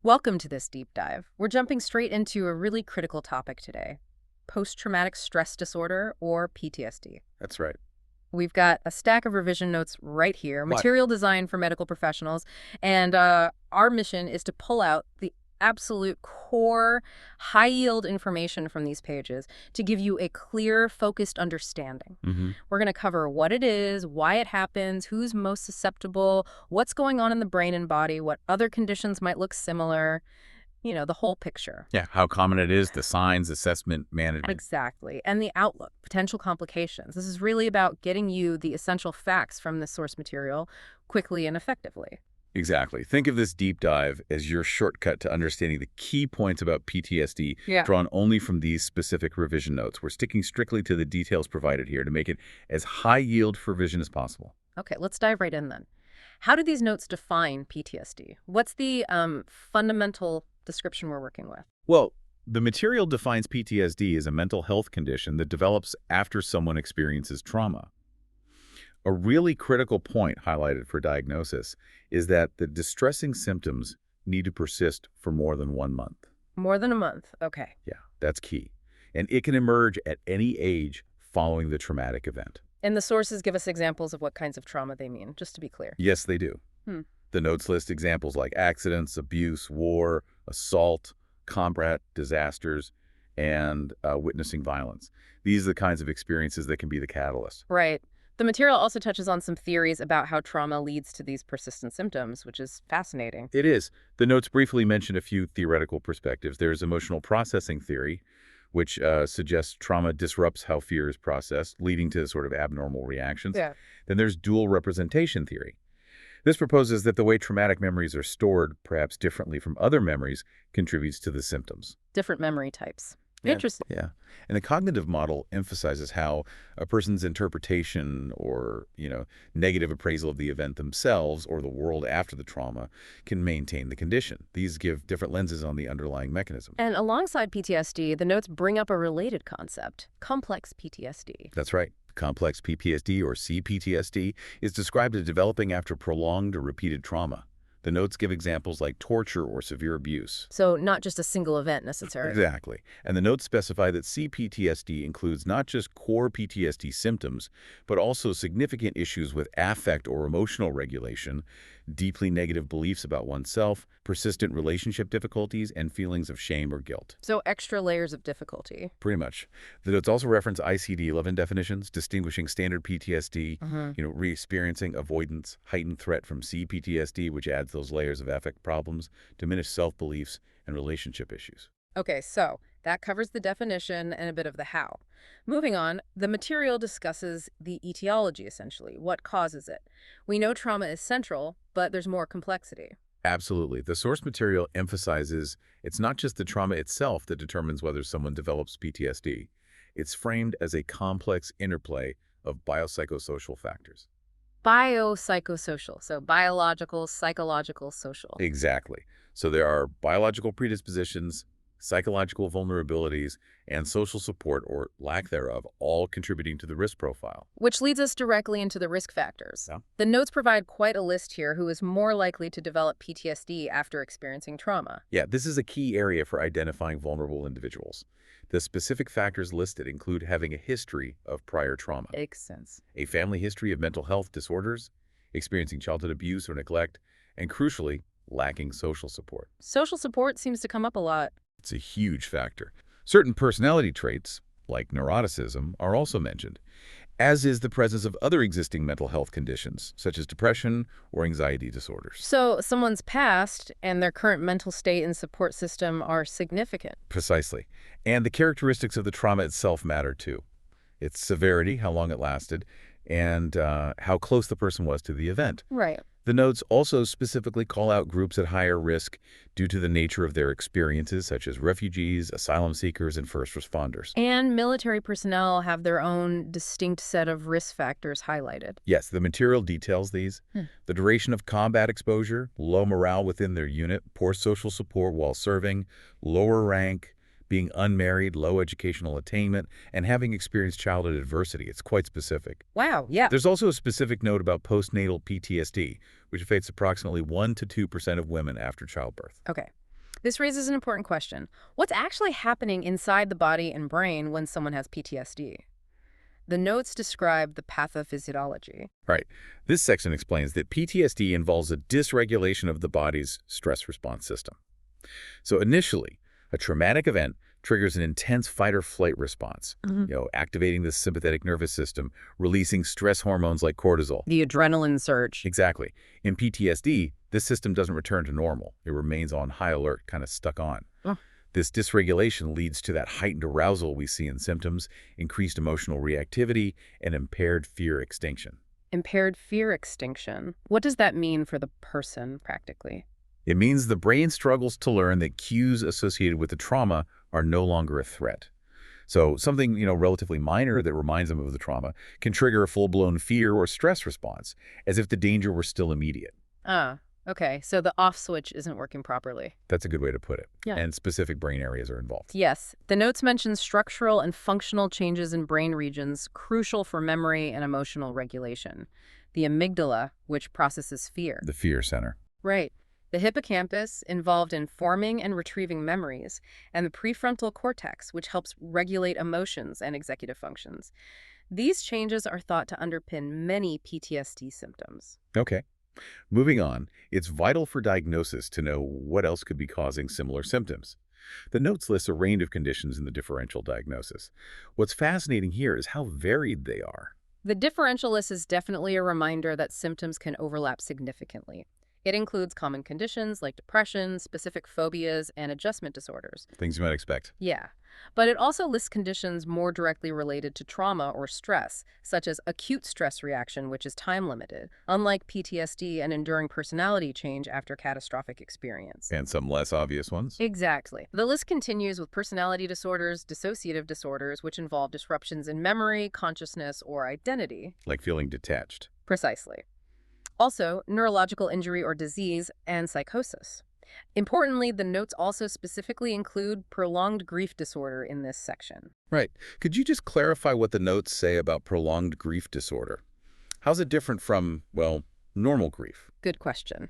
Welcome to this deep dive. We're jumping straight into a really critical topic today, post-traumatic stress disorder, or PTSD. That's right. We've got a stack of revision notes right here, What? material designed for medical professionals, and our mission is to pull out the absolute core, high-yield information from these pages to give you a clear, focused understanding. Mm-hmm. We're going to cover what it is, why it happens, who's most susceptible, what's going on in the brain and body, what other conditions might look similar, the whole picture. Yeah, how common it is, the signs, assessment, management. Exactly. And the outlook, potential complications. This is really about getting you the essential facts from the source material quickly and effectively. Exactly. Think of this deep dive as your shortcut to understanding the key points about PTSD Yeah. drawn only from these specific revision notes. We're sticking strictly to the details provided here to make it as high yield for revision as possible. Okay, let's dive right in then. How do these notes define PTSD? What's the fundamental description we're working with? Well, the material defines PTSD as a mental health condition that develops after someone experiences trauma. A really critical point highlighted for diagnosis is that the distressing symptoms need to persist for more than 1 month. More than a month. Okay. Yeah, that's key. And it can emerge at any age following the traumatic event. And the sources give us examples of what kinds of trauma they mean, just to be clear. Yes, they do. Hmm. The notes list examples like accidents, abuse, war, assault, combat disasters, and witnessing violence. These are the kinds of experiences that can be the catalyst. Right. The material also touches on some theories about how trauma leads to these persistent symptoms, which is fascinating. It is. The notes briefly mention a few theoretical perspectives. There's emotional processing theory, which suggests trauma disrupts how fear is processed, leading to sort of abnormal reactions. Yeah. Then there's dual representation theory. This proposes that the way traumatic memories are stored, perhaps differently from other memories, contributes to the symptoms. Different memory types. Yeah. Interesting. Yeah. And the cognitive model emphasizes how a person's interpretation or, negative appraisal of the event themselves or the world after the trauma can maintain the condition. These give different lenses on the underlying mechanism. And alongside PTSD, the notes bring up a related concept, complex PTSD. That's right. Complex PTSD or CPTSD is described as developing after prolonged or repeated trauma. The notes give examples like torture or severe abuse. So not just a single event necessarily. Exactly. And the notes specify that CPTSD includes not just core PTSD symptoms, but also significant issues with affect or emotional regulation, deeply negative beliefs about oneself, persistent relationship difficulties, and feelings of shame or guilt. So extra layers of difficulty. Pretty much. The notes also reference ICD-11 definitions, distinguishing standard PTSD, re-experiencing, avoidance, heightened threat from CPTSD, which adds those layers of affect problems, diminished self-beliefs, and relationship issues. Okay, so that covers the definition and a bit of the how. Moving on, the material discusses the etiology, essentially, what causes it. We know trauma is central, but there's more complexity. Absolutely. The source material emphasizes it's not just the trauma itself that determines whether someone develops PTSD. It's framed as a complex interplay of biopsychosocial factors. Biopsychosocial, so biological, psychological, social. Exactly. So there are biological predispositions, psychological vulnerabilities, and social support or lack thereof, all contributing to the risk profile. Which leads us directly into the risk factors. Yeah. The notes provide quite a list here who is more likely to develop PTSD after experiencing trauma. Yeah, this is a key area for identifying vulnerable individuals. The specific factors listed include having a history of prior trauma, Makes sense. a family history of mental health disorders, experiencing childhood abuse or neglect, and crucially, lacking social support. Social support seems to come up a lot. It's a huge factor. Certain personality traits, like neuroticism, are also mentioned, as is the presence of other existing mental health conditions, such as depression or anxiety disorders. So someone's past and their current mental state and support system are significant. Precisely. And the characteristics of the trauma itself matter too. Its severity, how long it lasted, and how close the person was to the event. Right. The notes also specifically call out groups at higher risk due to the nature of their experiences, such as refugees, asylum seekers, and first responders. And military personnel have their own distinct set of risk factors highlighted. Yes, the material details these. The duration of combat exposure, low morale within their unit, poor social support while serving, lower rank, being unmarried, low educational attainment, and having experienced childhood adversity. It's quite specific. Wow, yeah. There's also a specific note about postnatal PTSD, which affects approximately 1 to 2% of women after childbirth. Okay. This raises an important question. What's actually happening inside the body and brain when someone has PTSD? The notes describe the pathophysiology. Right. This section explains that PTSD involves a dysregulation of the body's stress response system. So initially, a traumatic event triggers an intense fight-or-flight response, activating the sympathetic nervous system, releasing stress hormones like cortisol. The adrenaline surge. Exactly. In PTSD, this system doesn't return to normal. It remains on high alert, kind of stuck on. Oh. This dysregulation leads to that heightened arousal we see in symptoms, increased emotional reactivity, and impaired fear extinction. Impaired fear extinction. What does that mean for the person, practically? It means the brain struggles to learn that cues associated with the trauma are no longer a threat. So something, relatively minor that reminds them of the trauma can trigger a full-blown fear or stress response, as if the danger were still immediate. Ah, okay. So the off switch isn't working properly. That's a good way to put it. Yeah. And specific brain areas are involved. Yes. The notes mention structural and functional changes in brain regions crucial for memory and emotional regulation. The amygdala, which processes fear. The fear center. Right. The hippocampus, involved in forming and retrieving memories, and the prefrontal cortex, which helps regulate emotions and executive functions. These changes are thought to underpin many PTSD symptoms. Okay. Moving on, it's vital for diagnosis to know what else could be causing similar symptoms. The notes list a range of conditions in the differential diagnosis. What's fascinating here is how varied they are. The differential list is definitely a reminder that symptoms can overlap significantly. It includes common conditions like depression, specific phobias, and adjustment disorders. Things you might expect. Yeah, but it also lists conditions more directly related to trauma or stress, such as acute stress reaction, which is time-limited, unlike PTSD and enduring personality change after catastrophic experience. And some less obvious ones. Exactly. The list continues with personality disorders, dissociative disorders, which involve disruptions in memory, consciousness, or identity. Like feeling detached. Precisely. Also, neurological injury or disease and psychosis. Importantly, the notes also specifically include prolonged grief disorder in this section. Right. Could you just clarify what the notes say about prolonged grief disorder? How's it different from, well, normal grief? Good question.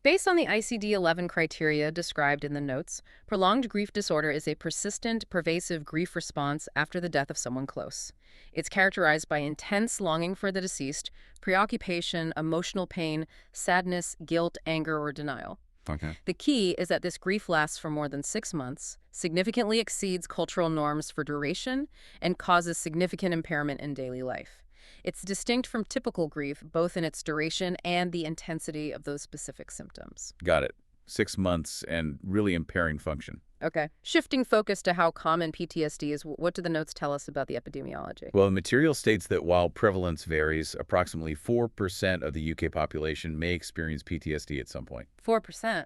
Based on the ICD-11 criteria described in the notes, prolonged grief disorder is a persistent, pervasive grief response after the death of someone close. It's characterized by intense longing for the deceased, preoccupation, emotional pain, sadness, guilt, anger, or denial. Okay. The key is that this grief lasts for more than 6 months, significantly exceeds cultural norms for duration, and causes significant impairment in daily life. It's distinct from typical grief, both in its duration and the intensity of those specific symptoms. Got it. 6 months and really impairing function. Okay. Shifting focus to how common PTSD is, what do the notes tell us about the epidemiology? Well, the material states that while prevalence varies, approximately 4% of the UK population may experience PTSD at some point. 4%.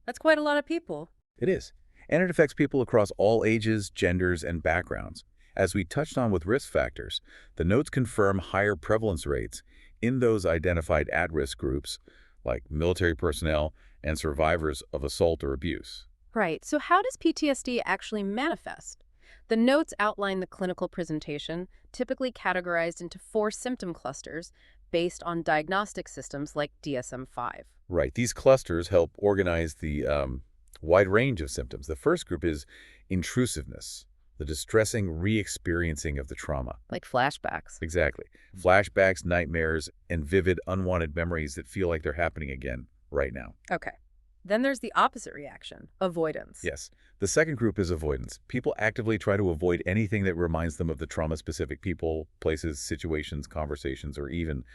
That's quite a lot of people. It is. And it affects people across all ages, genders, and backgrounds. As we touched on with risk factors, the notes confirm higher prevalence rates in those identified at-risk groups, like military personnel and survivors of assault or abuse. Right. So how does PTSD actually manifest? The notes outline the clinical presentation, typically categorized into 4 symptom clusters based on diagnostic systems like DSM-5. Right. These clusters help organize the wide range of symptoms. The first group is intrusiveness, the distressing re-experiencing of the trauma. Like flashbacks. Exactly. Flashbacks, nightmares, and vivid, unwanted memories that feel like they're happening again right now. Okay. Then there's the opposite reaction, avoidance. Yes. The second group is avoidance. People actively try to avoid anything that reminds them of the trauma-specific people, places, situations, conversations, or even,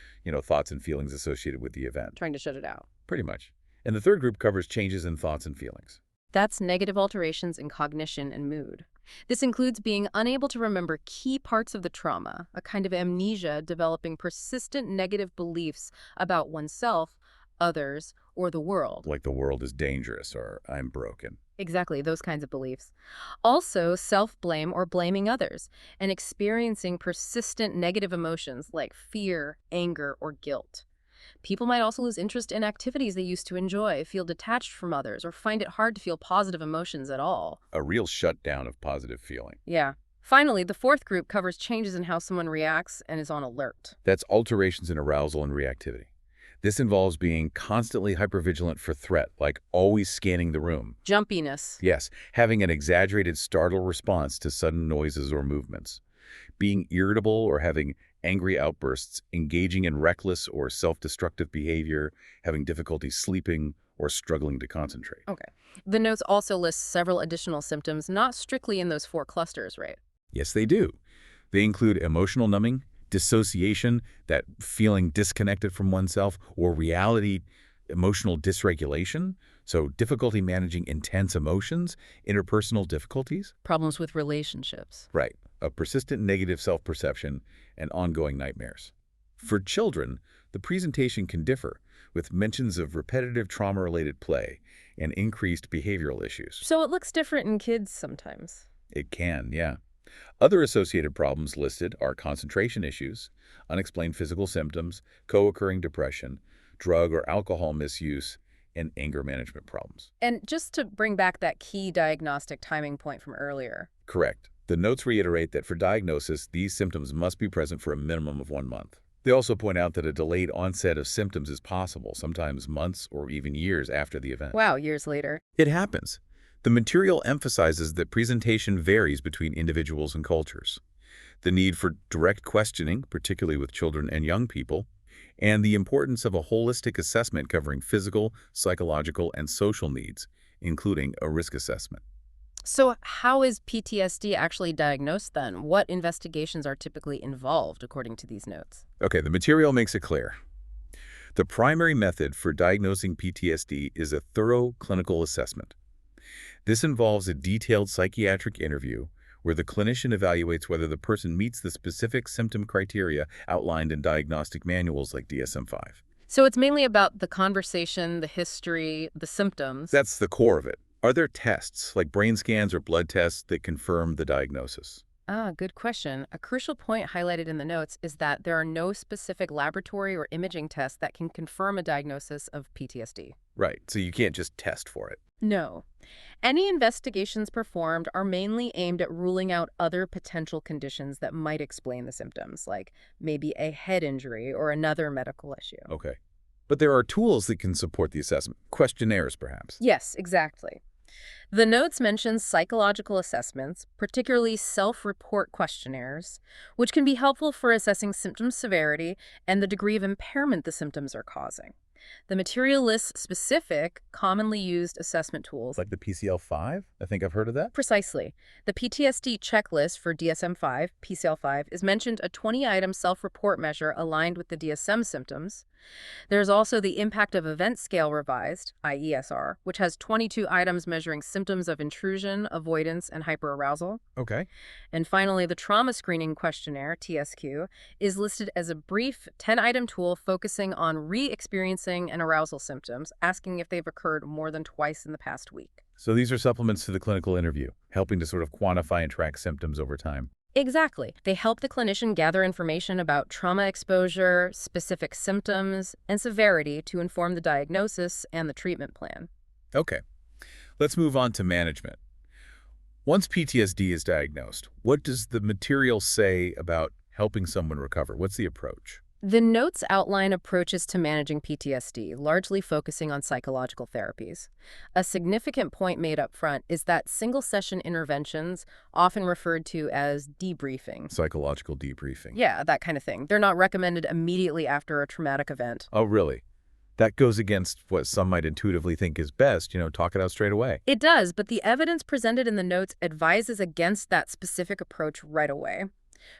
thoughts and feelings associated with the event. Trying to shut it out. Pretty much. And the third group covers changes in thoughts and feelings. That's negative alterations in cognition and mood. This includes being unable to remember key parts of the trauma, a kind of amnesia, developing persistent negative beliefs about oneself, others, or the world. Like the world is dangerous or I'm broken. Exactly, those kinds of beliefs. Also, self-blame or blaming others, and experiencing persistent negative emotions like fear, anger, or guilt. People might also lose interest in activities they used to enjoy, feel detached from others, or find it hard to feel positive emotions at all. A real shutdown of positive feeling. Yeah. Finally, the fourth group covers changes in how someone reacts and is on alert. That's alterations in arousal and reactivity. This involves being constantly hypervigilant for threat, like always scanning the room. Jumpiness. Yes, having an exaggerated startle response to sudden noises or movements. Being irritable or having angry outbursts, engaging in reckless or self-destructive behavior, having difficulty sleeping, or struggling to concentrate. Okay. The notes also list several additional symptoms, not strictly in those four clusters, right? Yes, they do. They include emotional numbing, dissociation, that feeling disconnected from oneself, or reality, emotional dysregulation, so difficulty managing intense emotions, interpersonal difficulties. Problems with relationships. Right, a persistent negative self-perception and ongoing nightmares. For children, the presentation can differ, with mentions of repetitive trauma-related play and increased behavioral issues. So it looks different in kids sometimes. It can, yeah. Other associated problems listed are concentration issues, unexplained physical symptoms, co-occurring depression, drug or alcohol misuse, and anger management problems. And just to bring back that key diagnostic timing point from earlier. Correct. The notes reiterate that for diagnosis, these symptoms must be present for a minimum of 1 month. They also point out that a delayed onset of symptoms is possible, sometimes months or even years after the event. Wow, years later. It happens. The material emphasizes that presentation varies between individuals and cultures. The need for direct questioning, particularly with children and young people, and the importance of a holistic assessment covering physical, psychological, and social needs, including a risk assessment. So how is PTSD actually diagnosed then? What investigations are typically involved according to these notes? Okay, the material makes it clear. The primary method for diagnosing PTSD is a thorough clinical assessment. This involves a detailed psychiatric interview where the clinician evaluates whether the person meets the specific symptom criteria outlined in diagnostic manuals like DSM-5. So it's mainly about the conversation, the history, the symptoms. That's the core of it. Are there tests, like brain scans or blood tests, that confirm the diagnosis? Good question. A crucial point highlighted in the notes is that there are no specific laboratory or imaging tests that can confirm a diagnosis of PTSD. Right, so you can't just test for it. No. Any investigations performed are mainly aimed at ruling out other potential conditions that might explain the symptoms, like maybe a head injury or another medical issue. Okay. But there are tools that can support the assessment. Questionnaires, perhaps. Yes, exactly. The notes mention psychological assessments, particularly self-report questionnaires, which can be helpful for assessing symptom severity and the degree of impairment the symptoms are causing. The material lists specific, commonly used assessment tools. Like the PCL-5? I think I've heard of that. Precisely. The PTSD checklist for DSM-5, PCL-5, is mentioned a 20-item self-report measure aligned with the DSM symptoms. There's also the Impact of Event Scale Revised, IESR, which has 22 items measuring symptoms of intrusion, avoidance, and hyperarousal. Okay. And finally, the Trauma Screening Questionnaire, TSQ, is listed as a brief 10-item tool focusing on re-experiencing and arousal symptoms, asking if they've occurred more than twice in the past week. So these are supplements to the clinical interview, helping to sort of quantify and track symptoms over time. Exactly. They help the clinician gather information about trauma exposure, specific symptoms, and severity to inform the diagnosis and the treatment plan. Okay. Let's move on to management. Once PTSD is diagnosed, what does the material say about helping someone recover? What's the approach? The notes outline approaches to managing PTSD, largely focusing on psychological therapies. A significant point made up front is that single-session interventions, often referred to as debriefing. Psychological debriefing. Yeah, that kind of thing. They're not recommended immediately after a traumatic event. Oh, really? That goes against what some might intuitively think is best, talk it out straight away. It does, but the evidence presented in the notes advises against that specific approach right away.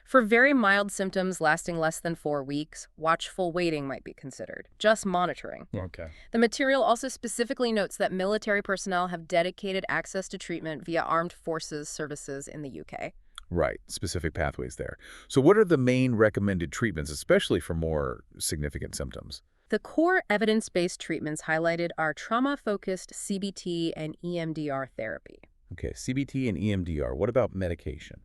For very mild symptoms lasting less than 4 weeks, watchful waiting might be considered, just monitoring. Okay. The material also specifically notes that military personnel have dedicated access to treatment via armed forces services in the UK. Right, specific pathways there. So what are the main recommended treatments, especially for more significant symptoms? The core evidence-based treatments highlighted are trauma-focused CBT and EMDR therapy. Okay, CBT and EMDR. What about medication?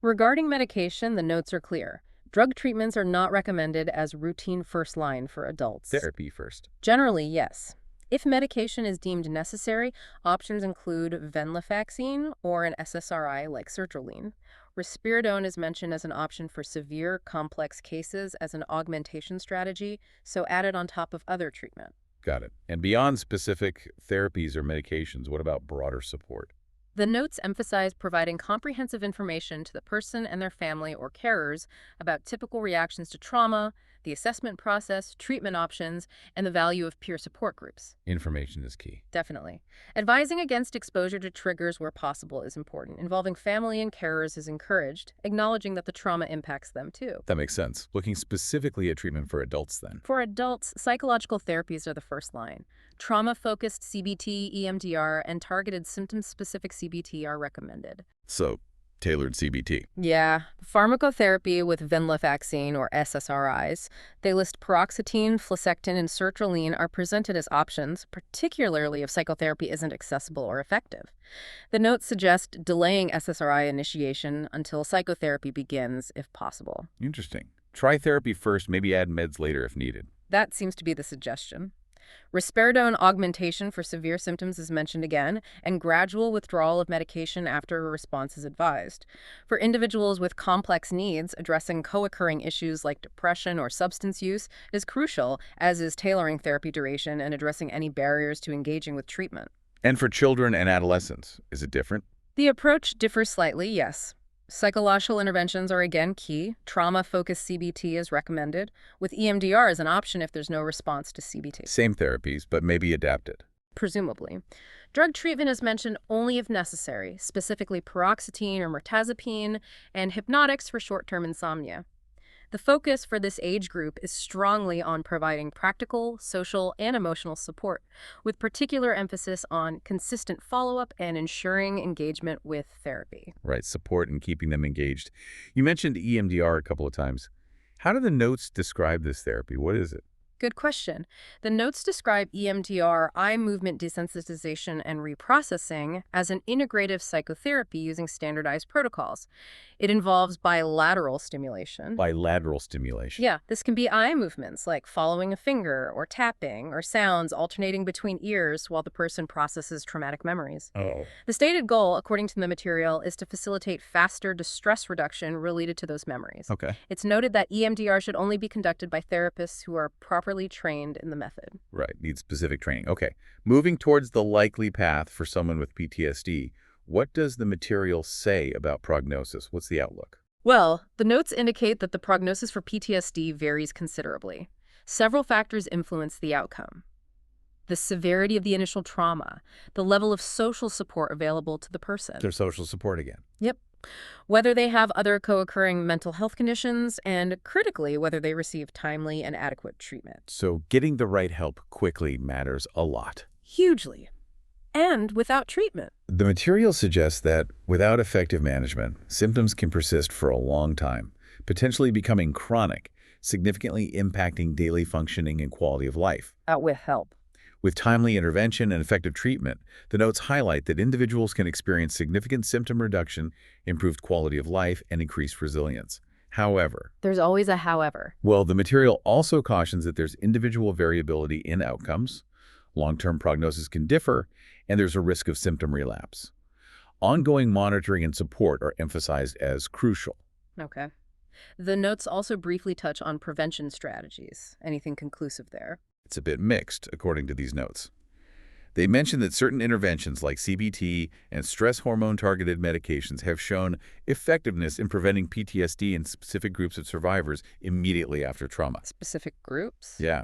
Regarding medication, the notes are clear. Drug treatments are not recommended as routine first line for adults. Therapy first. Generally, yes. If medication is deemed necessary, options include venlafaxine or an SSRI like sertraline. Risperidone is mentioned as an option for severe, complex cases as an augmentation strategy, so added on top of other treatment. Got it. And beyond specific therapies or medications, what about broader support? The notes emphasize providing comprehensive information to the person and their family or carers about typical reactions to trauma, the assessment process, treatment options, and the value of peer support groups. Information is key. Definitely. Advising against exposure to triggers where possible is important. Involving family and carers is encouraged, acknowledging that the trauma impacts them too. That makes sense. Looking specifically at treatment for adults then. For adults, psychological therapies are the first line. Trauma-focused CBT, EMDR, and targeted symptom-specific CBT are recommended. So, tailored CBT. Yeah, pharmacotherapy with venlafaxine or SSRIs. They list paroxetine, fluoxetine, and sertraline are presented as options, particularly if psychotherapy isn't accessible or effective. The notes suggest delaying SSRI initiation until psychotherapy begins, if possible. Interesting. Try therapy first, maybe add meds later if needed. That seems to be the suggestion. Risperidone augmentation for severe symptoms is mentioned again, and gradual withdrawal of medication after a response is advised. For individuals with complex needs, addressing co-occurring issues like depression or substance use is crucial, as is tailoring therapy duration and addressing any barriers to engaging with treatment. And for children and adolescents, is it different? The approach differs slightly, yes. Psychological interventions are again key. Trauma-focused CBT is recommended, with EMDR as an option if there's no response to CBT. Same therapies, but maybe adapted. Presumably. Drug treatment is mentioned only if necessary, specifically paroxetine or mirtazapine, and hypnotics for short-term insomnia. The focus for this age group is strongly on providing practical, social, and emotional support, with particular emphasis on consistent follow-up and ensuring engagement with therapy. Right, support and keeping them engaged. You mentioned EMDR a couple of times. How do the notes describe this therapy? What is it? Good question. The notes describe EMDR, eye movement desensitization and reprocessing, as an integrative psychotherapy using standardized protocols. It involves bilateral stimulation. Bilateral stimulation. Yeah, this can be eye movements like following a finger or tapping or sounds alternating between ears while the person processes traumatic memories. Oh. The stated goal, according to the material, is to facilitate faster distress reduction related to those memories. Okay. It's noted that EMDR should only be conducted by therapists who are properly trained in the method. Right, needs specific training. Okay. Moving towards the likely path for someone with PTSD, what does the material say about prognosis? What's the outlook? Well, the notes indicate that the prognosis for PTSD varies considerably. Several factors influence the outcome. The severity of the initial trauma, the level of social support available to the person. Their social support again. Yep. Whether they have other co-occurring mental health conditions, and critically, whether they receive timely and adequate treatment. So getting the right help quickly matters a lot. Hugely. And without treatment. The material suggests that without effective management, symptoms can persist for a long time, potentially becoming chronic, significantly impacting daily functioning and quality of life. With help. With timely intervention and effective treatment, the notes highlight that individuals can experience significant symptom reduction, improved quality of life, and increased resilience. However, There's always a however. well, the material also cautions that there's individual variability in outcomes, long-term prognosis can differ, and there's a risk of symptom relapse. Ongoing monitoring and support are emphasized as crucial. Okay. The notes also briefly touch on prevention strategies. Anything conclusive there? It's a bit mixed, according to these notes. They mention that certain interventions like CBT and stress hormone-targeted medications have shown effectiveness in preventing PTSD in specific groups of survivors immediately after trauma. Specific groups? Yeah.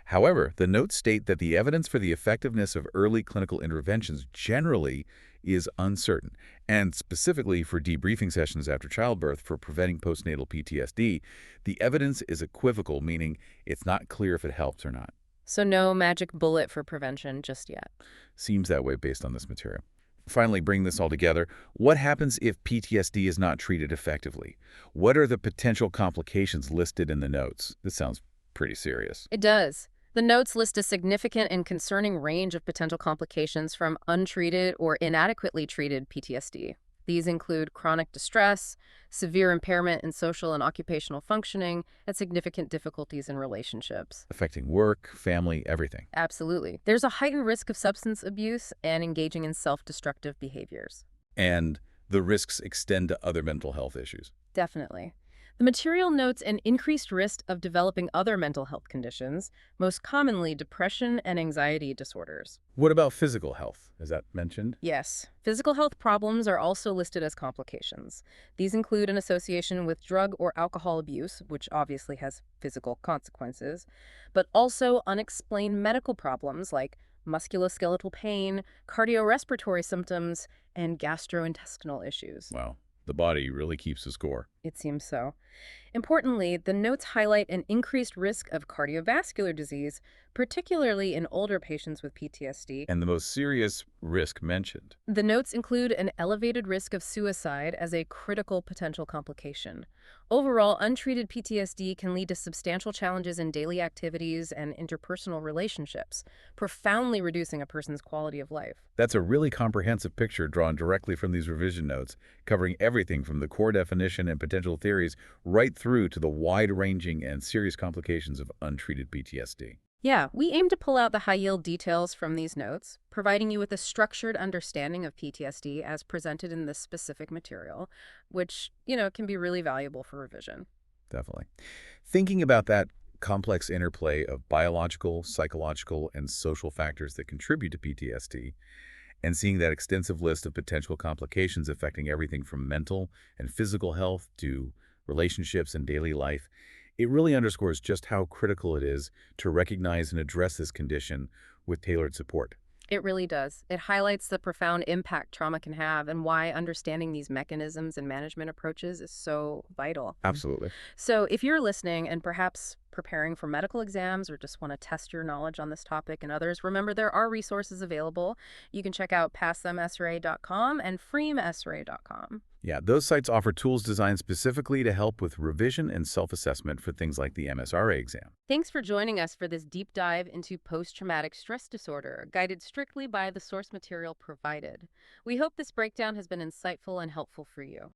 However, the notes state that the evidence for the effectiveness of early clinical interventions generally is uncertain, and specifically for debriefing sessions after childbirth for preventing postnatal PTSD, the evidence is equivocal, meaning it's not clear if it helps or not. So no magic bullet for prevention just yet. Seems that way based on this material. Finally, bring this all together. What happens if PTSD is not treated effectively? What are the potential complications listed in the notes? This sounds pretty serious. It does. The notes list a significant and concerning range of potential complications from untreated or inadequately treated PTSD. These include chronic distress, severe impairment in social and occupational functioning, and significant difficulties in relationships. Affecting work, family, everything. Absolutely. There's a heightened risk of substance abuse and engaging in self-destructive behaviors. And the risks extend to other mental health issues. Definitely. The material notes an increased risk of developing other mental health conditions, most commonly depression and anxiety disorders. What about physical health? Is that mentioned? Yes, physical health problems are also listed as complications. These include an association with drug or alcohol abuse, which obviously has physical consequences, but also unexplained medical problems like musculoskeletal pain, cardiorespiratory symptoms, and gastrointestinal issues. Wow, the body really keeps a score. It seems so. Importantly, the notes highlight an increased risk of cardiovascular disease, particularly in older patients with PTSD. And the most serious risk mentioned. The notes include an elevated risk of suicide as a critical potential complication. Overall, untreated PTSD can lead to substantial challenges in daily activities and interpersonal relationships, profoundly reducing a person's quality of life. That's a really comprehensive picture drawn directly from these revision notes, covering everything from the core definition and potential theories right through to the wide-ranging and serious complications of untreated PTSD. Yeah, we aim to pull out the high-yield details from these notes, providing you with a structured understanding of PTSD as presented in this specific material, which, can be really valuable for revision. Definitely. Thinking about that complex interplay of biological, psychological, and social factors that contribute to PTSD, and seeing that extensive list of potential complications affecting everything from mental and physical health to relationships and daily life, it really underscores just how critical it is to recognize and address this condition with tailored support. It really does. It highlights the profound impact trauma can have and why understanding these mechanisms and management approaches is so vital. Absolutely. So if you're listening and perhaps preparing for medical exams or just want to test your knowledge on this topic and others, remember there are resources available. You can check out passthemsra.com and freemsra.com. Yeah, those sites offer tools designed specifically to help with revision and self-assessment for things like the MSRA exam. Thanks for joining us for this deep dive into post-traumatic stress disorder, guided strictly by the source material provided. We hope this breakdown has been insightful and helpful for you.